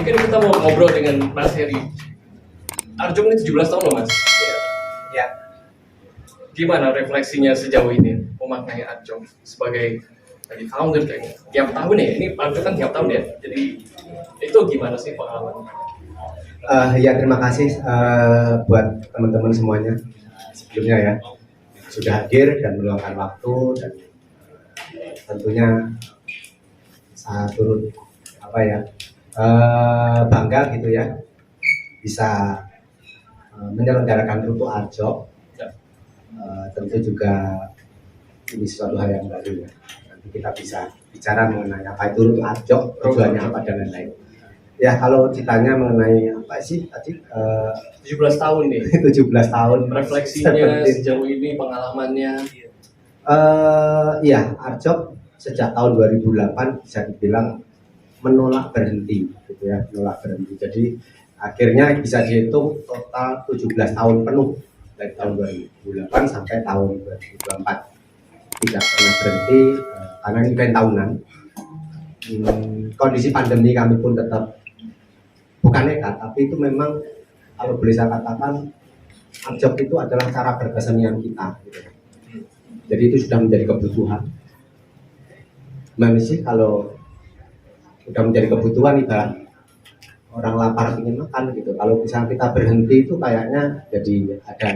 mungkin kita mau ngobrol dengan Mas Heri. Arjong ini 17 tahun loh Mas. Ya. Gimana refleksinya sejauh ini memaknai Arjong sebagai tadi founder kayaknya tiap tahun ya, ini Arjong kan tiap tahun ya, jadi itu gimana sih pengalaman? Ya terima kasih buat teman-teman semuanya sebelumnya ya sudah hadir dan meluangkan waktu, dan tentunya saya turut bangga gitu ya bisa menyelenggarakan Rutu Arjok. Tentu juga ini suatu hal yang baru ya. Nanti kita bisa bicara mengenai apa itu Rutu Arjok, tujuannya apa dan lain-lain. Ya kalau ditanya mengenai apa sih tadi 17 tahun nih. 17 tahun Refleksinya sejauh ini, pengalamannya. Iya, Arjok sejak tahun 2008 bisa dibilang menolak berhenti gitu ya, menolak berhenti. Jadi akhirnya bisa dihitung total 17 tahun penuh dari tahun 2008 sampai tahun 2024 tidak pernah berhenti karena ini event tahunan. Kondisi pandemi kami pun tetap bukan nekat, tapi itu memang kalau boleh saya katakan Arjok itu adalah cara berkesenian kita gitu. Jadi itu sudah menjadi kebutuhan. Gimana sih kalau sudah menjadi kebutuhan, ibarat orang lapar ingin makan gitu. Kalau misalnya kita berhenti itu kayaknya jadi ada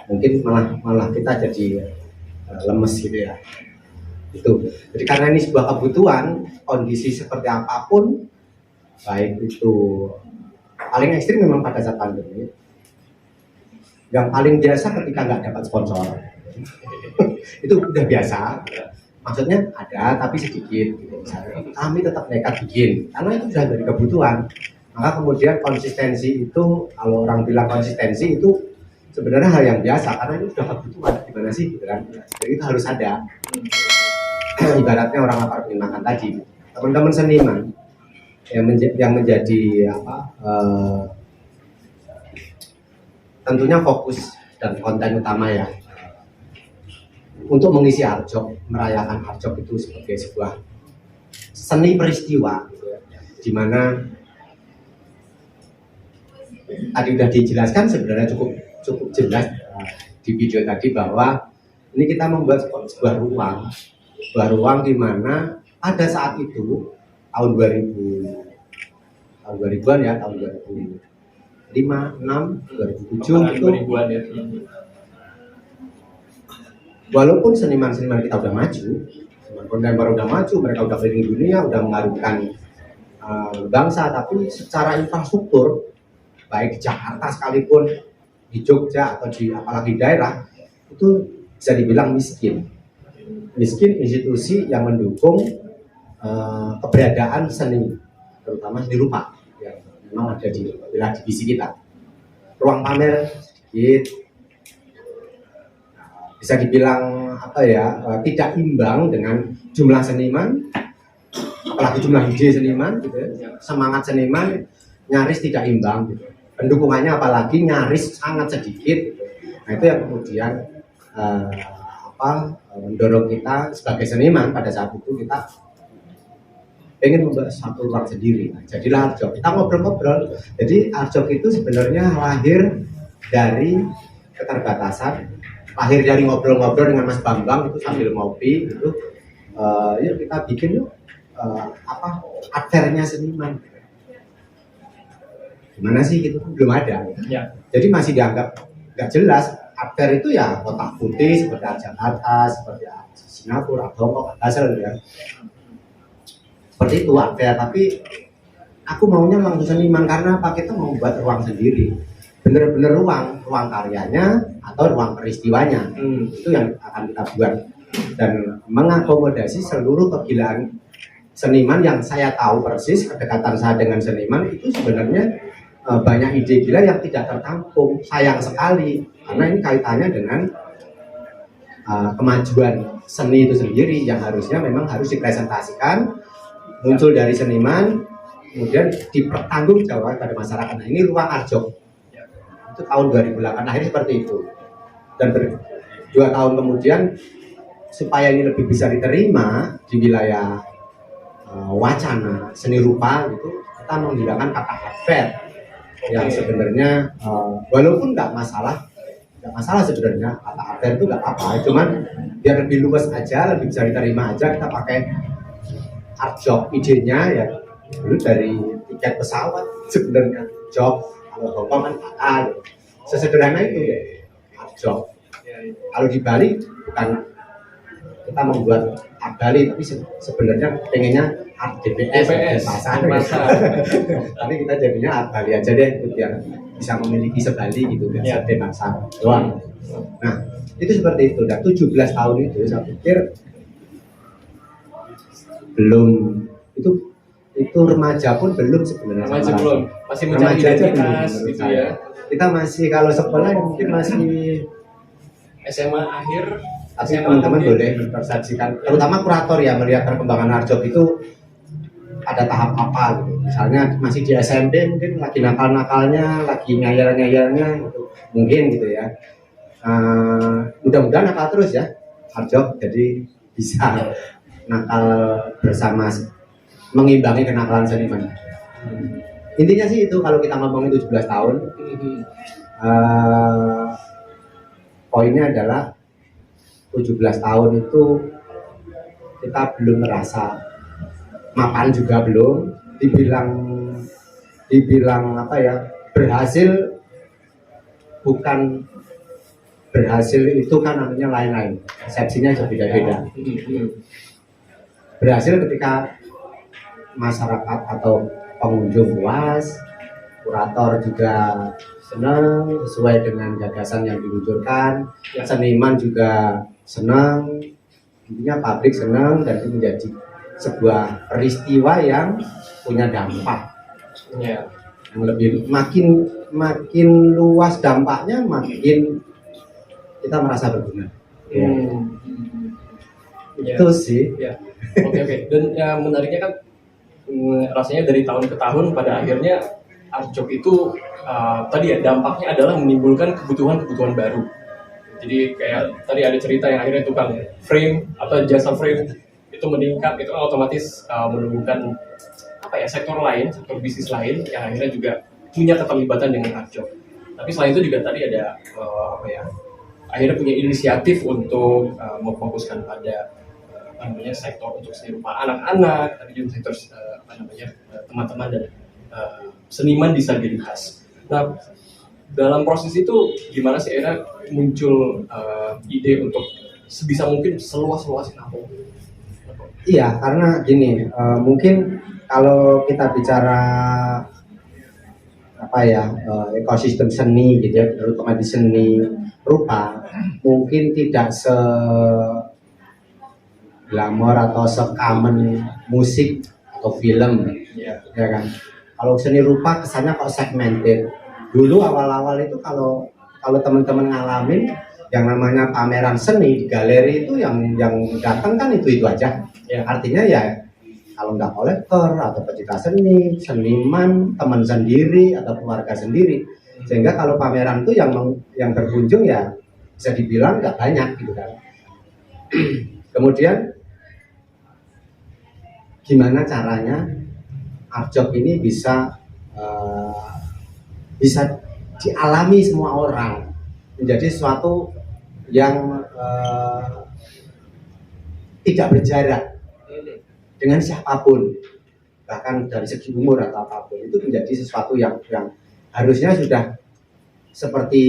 mungkin malah kita jadi lemes gitu ya. Itu. Jadi karena ini sebuah kebutuhan, kondisi seperti apapun, baik itu paling ekstrim memang pada saat pandemi. Yang paling biasa ketika nggak dapat sponsor. Itu udah biasa. Maksudnya ada tapi sedikit gitu misalnya. Kami tetap nekat bikin karena itu sudah dari kebutuhan. Maka kemudian konsistensi itu, kalau orang bilang konsistensi itu sebenarnya hal yang biasa karena itu sudah kebutuhan. Gimana sih gitu kan? Jadi itu harus ada. Ibaratnya orang lapar ingin makan tadi. Teman-teman seniman yang menjadi tentunya fokus dan konten utama ya untuk mengisi Arjok, merayakan Arjok itu sebagai sebuah seni peristiwa di mana tadi sudah dijelaskan sebenarnya cukup jelas di video tadi bahwa ini kita membuat sebuah ruang di mana pada saat itu tahun 2000-an ya, tahun 2005, 6, 2007 itu 2000-an ya. Walaupun seniman-seniman kita udah maju, seniman kontemporer udah maju, mereka udah keliling dunia, udah mengharumkan bangsa, tapi secara infrastruktur, baik di Jakarta sekalipun, di Jogja atau di apalagi daerah, itu bisa dibilang miskin. Miskin institusi yang mendukung keberadaan seni, terutama seni rupa yang memang ada di wilayah divisi kita. Ruang pamer sedikit. Bisa dibilang tidak imbang dengan jumlah seniman, apalagi jumlah ide seniman gitu ya. Semangat seniman nyaris tidak imbang gitu. Pendukungannya apalagi nyaris sangat sedikit gitu. Nah itu yang kemudian mendorong kita sebagai seniman pada saat itu kita pengen membuat satu ruang sendiri. Nah, jadilah Arjok. Kita ngobrol-ngobrol. Jadi Arjok itu sebenarnya lahir dari keterbatasan, lahir dari ngobrol-ngobrol dengan Mas Bambang itu sambil ngopi gitu. Yuk kita bikin yuk art fair-nya seniman. Gimana sih gitu? Belum ada. Ya. Jadi masih dianggap nggak jelas. Art fair itu ya kotak putih seperti art Jakarta, seperti art Singapura, atau Hongkong, Basel ya. Seperti itu art fair. Tapi aku maunya langsung seniman karena apa? Kita mau buat ruang sendiri. Bener-bener ruang karyanya atau ruang peristiwanya. Itu yang akan kita buat dan mengakomodasi seluruh kegilaan seniman yang saya tahu persis. Kedekatan saya dengan seniman itu sebenarnya banyak ide gila yang tidak tertampung. Sayang sekali karena ini kaitannya dengan kemajuan seni itu sendiri yang harusnya memang harus dipresentasikan, muncul dari seniman, kemudian dipertanggungjawabkan pada masyarakat. Nah, ini ruang Arjok. Itu tahun 2008 akhirnya seperti itu. Dan 2 tahun kemudian supaya ini lebih bisa diterima di wilayah wacana seni rupa gitu, kita menghilangkan kata hardware yang sebenarnya walaupun nggak masalah sebenarnya kata hardware itu nggak apa, cuman biar lebih luas aja, lebih bisa diterima aja kita pakai hard job. Idenya ya dulu dari tiket pesawat sebenarnya job, kalau Hongkong kan kata sesederhana itu ya hard job. Kalau di Bali bukan kita membuat art Bali, tapi sebenarnya pengennya art DPS, pasar. Tapi kita jadinya art Bali aja deh, biar bisa memiliki sebali gitu, biar pasar doang. Nah itu seperti itu. Dan 17 tahun itu saya pikir belum, itu remaja pun belum sebenarnya. Remaja belum, masih mencari identitas gitu ya. Kita masih, kalau sekolah mungkin masih SMA akhir. Tapi teman-teman boleh mempersepsikan, terutama kurator ya, melihat perkembangan art job itu ada tahap apa gitu. Misalnya masih di SMP mungkin lagi nakal-nakalnya, lagi ngayal-ngayalnya gitu. Mungkin gitu ya. Mudah-mudahan nakal terus ya art job, jadi bisa nakal bersama, mengimbangi kenakalan seniman. Intinya sih itu, kalau kita ngomongin 17 tahun, poinnya adalah 17 tahun itu kita belum merasa mapan, juga belum dibilang apa ya, berhasil. Bukan berhasil itu kan namanya lain-lain, persepsinya juga beda-beda. Berhasil ketika masyarakat atau pengunjung puas, kurator juga senang sesuai dengan gagasan yang diluncurkan, seniman juga senang, intinya publik senang, dan itu menjadi sebuah peristiwa yang punya dampak yang lebih, makin luas dampaknya, makin kita merasa berguna. Itu sih. Oke. Dan yang menariknya kan rasanya dari tahun ke tahun pada akhirnya art job itu tadi ya, dampaknya adalah menimbulkan kebutuhan baru. Jadi kayak tadi ada cerita yang akhirnya tukang frame atau jasa frame itu meningkat, itu otomatis menumbuhkan apa ya, sektor bisnis lain yang akhirnya juga punya keterlibatan dengan art job. Tapi selain itu juga tadi ada akhirnya punya inisiatif untuk memfokuskan pada sektor untuk seni rupa anak-anak, tadi juga sektor teman-teman dan seniman disabilitas. Nah, dalam proses itu gimana sih akhirnya muncul ide untuk sebisa mungkin seluas-luasin apa? Iya, karena gini, mungkin kalau kita bicara apa ya, ekosistem seni gitu ya, terutama di seni rupa, mungkin tidak glamor atau common musik atau film, ya kan. Kalau seni rupa kesannya kok segmented. Dulu awal-awal itu kalau teman-teman ngalamin yang namanya pameran seni di galeri itu, yang datang kan itu aja. Artinya ya kalau nggak kolektor atau pecinta seni, seniman, teman sendiri atau keluarga sendiri. Sehingga kalau pameran itu yang berkunjung ya bisa dibilang nggak banyak gitu kan. Kemudian gimana caranya art job ini bisa dialami semua orang, menjadi sesuatu yang tidak berjarak dengan siapapun, bahkan dari segi umur atau apapun. Itu menjadi sesuatu yang harusnya sudah seperti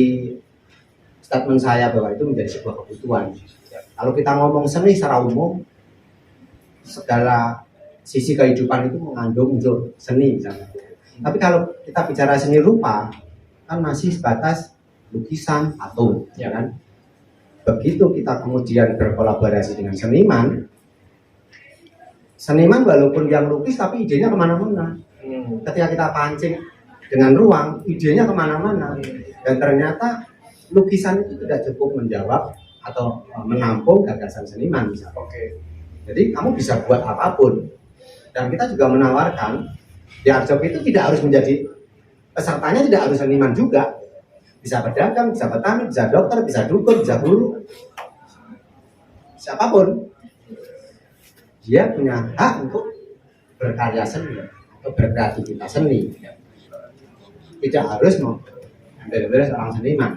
statement saya bahwa itu menjadi sebuah kebutuhan. Kalau kita ngomong seni secara umum, segala sisi kehidupan itu mengandung unsur seni misalnya. Tapi kalau kita bicara seni rupa, kan masih sebatas lukisan atau ya kan. Begitu kita kemudian berkolaborasi dengan seniman walaupun yang lukis tapi idenya kemana-mana. Ketika kita pancing dengan ruang, idenya kemana-mana. Dan ternyata lukisan itu tidak cukup menjawab atau menampung gagasan seniman misalnya. Jadi kamu bisa buat apapun. Dan kita juga menawarkan di art job itu tidak harus menjadi, pesertanya tidak harus seniman juga. Bisa pedagang, bisa petani, bisa dokter, bisa dukun, bisa guru. Siapapun. Dia punya hak untuk berkarya seni berkreativitas seni. Tidak harus mau benar-benar seorang seniman.